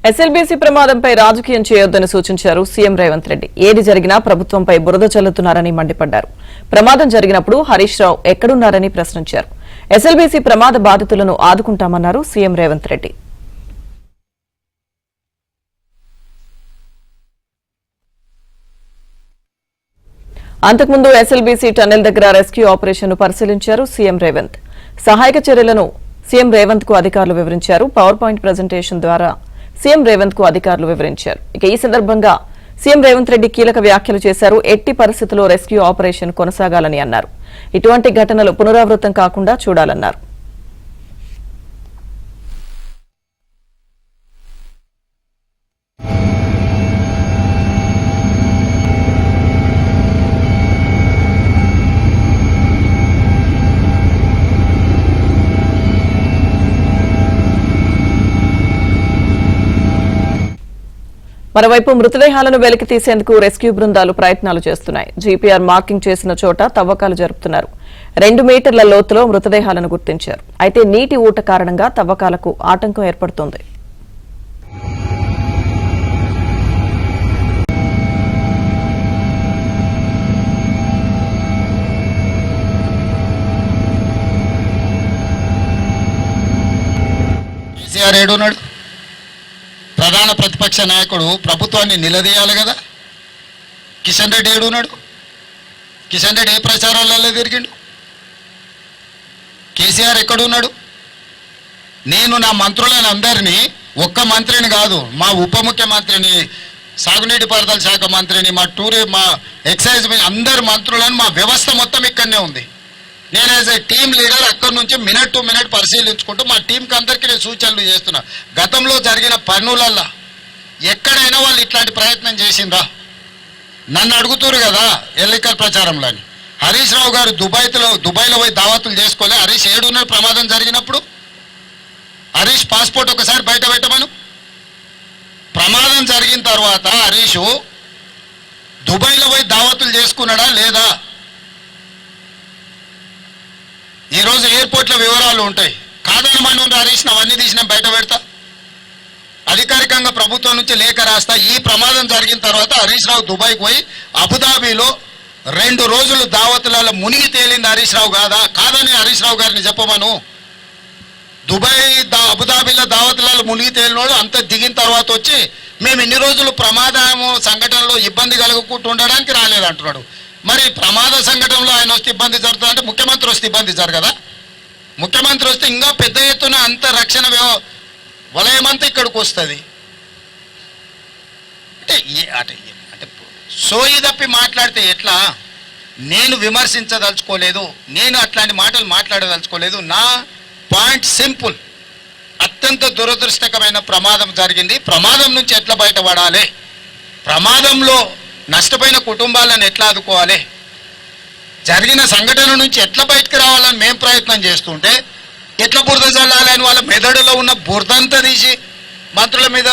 SLBC ప్రమాదంపై రాజకీయం చేయొద్దని సూచించారు సీఎం రేవంత్ రెడ్డి. ఏది జరిగినా ప్రభుత్వంపై బురద చల్లుతున్నారని మండిపడ్డారు. ప్రమాదం జరిగినప్పుడు హరీష్ రావు ఎక్కడున్నారని ప్రశ్నించారు. ఎస్ఎల్బీసీ ప్రమాద బాధితులను ఆదుకుంటామన్నారు సీఎం రేవంత్ రెడ్డి. అంతకుముందు ఎస్ఎల్బీసీ టన్నెల్ దగ్గర రెస్క్యూ ఆపరేషన్ ను పరిశీలించారు సీఎం రేవంత్. సహాయక చర్యలను సీఎం రేవంత్ కు అధికారులు వివరించారు. పవర్ పాయింట్ ప్రెజెంటేషన్ ద్వారా సీఎం రేవంత్ కు అధికారులు వివరించారు. ఇక ఈ సందర్భంగా సీఎం రేవంత్ రెడ్డి కీలక వ్యాఖ్యలు చేశారు. ఎట్టి పరిస్థితుల్లో రెస్క్యూ ఆపరేషన్ కొనసాగాలని అన్నారు. ఇటువంటి ఘటనలు పునరావృతం కాకుండా చూడాలన్నారు. మరోవైపు మృతదేహాలను వెలికి తీసేందుకు రెస్క్యూ బృందాలు ప్రయత్నాలు చేస్తున్నాయి. జీపీఆర్ మార్కింగ్ చేసిన చోట తవ్వకాలు జరుపుతున్నారు. 2 మీటర్ల లోతులో మృతదేహాలను గుర్తించారు. అయితే నీటి ఊట కారణంగా తవ్వకాలకు ఆటంకం ఏర్పడుతోంది. ప్రధాన ప్రతిపక్ష నాయకుడు ప్రభుత్వాన్ని నిలదీయాలి కదా. కిషన్ రెడ్డి ఏడున్నాడు? కిషన్ రెడ్డి ఏ ప్రచారాలలో తిరిగిండు? కేసీఆర్ ఎక్కడున్నాడు? నేను నా మంత్రులను అందరినీ, ఒక్క మంత్రిని కాదు, మా ఉప ముఖ్యమంత్రిని, సాగునీటి పారుదల శాఖ మంత్రిని, మా ఎక్సైజ్ అందరు మంత్రులను, మా వ్యవస్థ మొత్తం ఇక్కడనే ఉంది. నేను యాజ్ ఏ టీమ్ లీడర్ అక్కడి నుంచి మినిట్ టు మినిట్ పరిశీలించుకుంటూ మా టీంకి అందరికీ నేను సూచనలు చేస్తున్నా. గతంలో జరిగిన పనులల్లో ఎక్కడైనా వాళ్ళు ఇట్లాంటి ప్రయత్నం చేసిందా? నన్ను అడుగుతున్నారు కదా ఎన్నికల ప్రచారంలో. హరీష్ రావు గారు దుబాయ్లో పోయి దావతులు చేసుకోలే. హరీష్ ఏడున్నర ప్రమాదం జరిగినప్పుడు హరీష్ పాస్పోర్ట్ ఒకసారి బయట పెట్టమను. ప్రమాదం జరిగిన తర్వాత హరీష్ దుబాయ్లో పోయి దావతులు చేసుకున్నాడా లేదా? ఈరోజు ఎయిర్పోర్ట్లో వివరాలు ఉంటాయి. కాదని మనం హరీష్ అవన్నీ తీసిన బయట పెడతా. అధికారికంగా ప్రభుత్వం నుంచి లేఖ రాస్తా. ఈ ప్రమాదం జరిగిన తర్వాత హరీష్ రావు దుబాయ్కి పోయి అబుదాబిలో 2 రోజులు దావతులలో మునిగి తేలింది హరీష్ రావు కాదని హరీష్ రావు గారిని చెప్పమను. అబుదాబిలో దావతులలో మునిగి తేలినోడు అంత దిగిన తర్వాత వచ్చి మేము ఇన్ని రోజులు ప్రమాదము సంఘటనలో ఇబ్బంది కలుగుకుంటూ ఉండడానికి రాలేదంటున్నాడు. మరి ప్రమాద సంఘటనలో ఆయన వస్తే ఇబ్బంది జరుగుతుంది అంటే ముఖ్యమంత్రి వస్తే ఇబ్బంది జరగదా? ముఖ్యమంత్రి వస్తే ఇంకా పెద్ద ఎత్తున అంత రక్షణ వలయమంతా ఇక్కడికి వస్తుంది. అంటే సోయి తప్పి మాట్లాడితే ఎట్లా? నేను విమర్శించదలుచుకోలేదు, నేను అట్లాంటి మాటలు మాట్లాడదలుచుకోలేదు. నా పాయింట్ సింపుల్. అత్యంత దురదృష్టకరమైన ప్రమాదం జరిగింది. ప్రమాదం నుంచి ఎట్లా బయటపడాలి, ప్రమాదంలో నష్టపోయిన కుటుంబాలను ఎట్లా ఆదుకోవాలి, జరిగిన సంఘటన నుంచి ఎట్లా బయటకు రావాలని మేము ప్రయత్నం చేస్తుంటే ఎట్లా బురద చల్లాలని వాళ్ళ మెదడులో ఉన్న బురదంతా తీసి మంత్రుల మీద